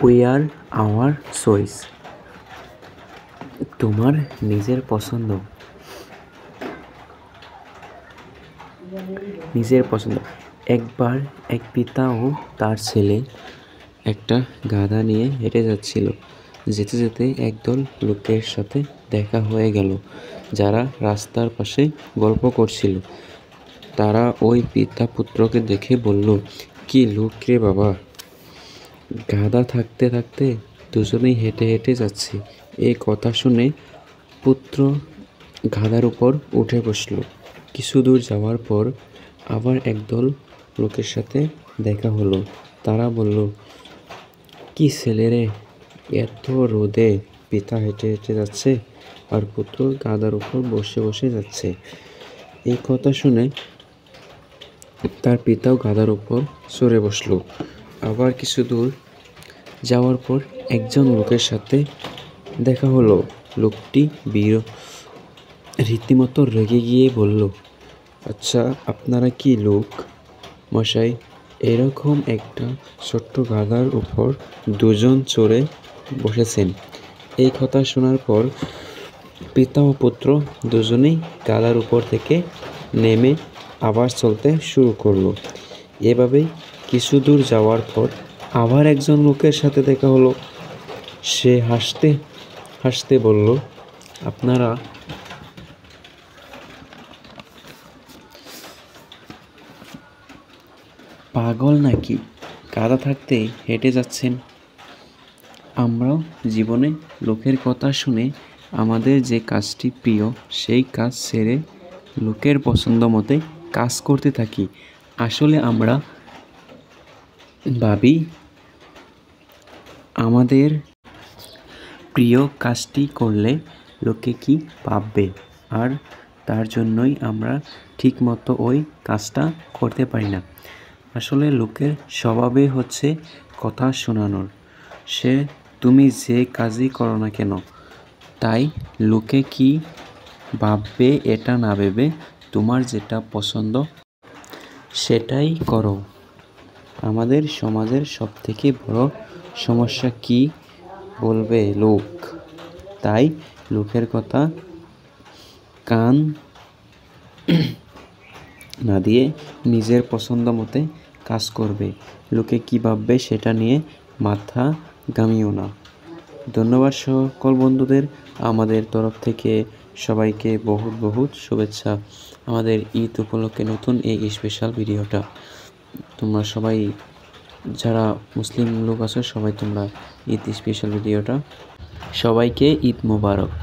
We are hour choice. তোমার নিজের পছন্দ। একবার এক পিতা ও তার ছেলে একটা গাধা নিয়ে হেঁটে যাচ্ছিল। যেতে যেতে একদল লোকের সাথে দেখা হয়ে গেল, যারা রাস্তার পাশে গল্প করছিল। তারা ওই পিতা পুত্রকে দেখে বলল, কি লোক রে বাবা, গাধা থাকতে থাকতে দুজনেই হেঁটে হেঁটে যাচ্ছে। এই কথা শুনে পুত্র গাধার উপর উঠে বসল। কিছু দূর যাওয়ার পর আবার একদল লোকের সাথে দেখা হলো। তারা বলল, কি ছেলে রে, এত রোদে পিতা হেঁটে হেঁটে যাচ্ছে আর পুত্র গাধার উপর বসে বসে যাচ্ছে। এই কথা শুনে তার পিতাও গাধার উপর চড়ে বসল। আবার কিছু দূর যাওয়ার পর একজন লোকের সাথে দেখা হলো। লোকটি রীতিমতো রেগে গিয়ে বলল, আচ্ছা আপনারা কি লোক মশাই, এরকম একটা ছোট্ট গাধার উপর দুজন চড়ে বসেছেন? এই কথা শোনার পর পিতা ও পুত্র দুজনেই গাধার উপর থেকে নেমে আবার চলতে শুরু করলো। এভাবেই কিছু দূর যাওয়ার পর আবার একজন লোকের সাথে দেখা হলো। সে হাসতে হাসতে বলল, আপনারা পাগল নাকি? গাধা থাকতে হেঁটে যাচ্ছেন? আমরাও জীবনে লোকের কথা শুনে আমাদের যে কাজটি প্রিয় সেই কাজ ছেড়ে লোকের পছন্দ মতে কাজ করতে থাকি। আসলে আমরা ভাবি আমাদের প্রিয় কাজটি করলে লোকে কি ভাববে, আর তার জন্যই আমরা ঠিকমতো ওই কাজটা করতে পারি না। আসলে লোকের স্বভাবে হচ্ছে কথা শোনানোর। সে তুমি যে কাজই করো না কেন, তাই লোকে কি ভাববে এটা না ভেবে তোমার যেটা পছন্দ সেটাই করো। আমাদের সমাজের সবথেকে বড় সমস্যা কি বলবে লোক, তাই লোকের কথা কান না দিয়ে নিজের পছন্দ মতে কাজ করবে। লোকে কি ভাববে সেটা নিয়ে মাথা ঘামিও না। ধন্যবাদ সকল বন্ধুদের। আমাদের তরফ থেকে সবাইকে বহুত বহুত শুভেচ্ছা আমাদের ঈদ উপলক্ষে নতুন এই স্পেশাল ভিডিওটা। তোমরা সবাই যারা মুসলিম লোক আছো সবাই তোমরা ঈদ স্পেশাল ভিডিওটা, সবাইকে ঈদ মোবারক।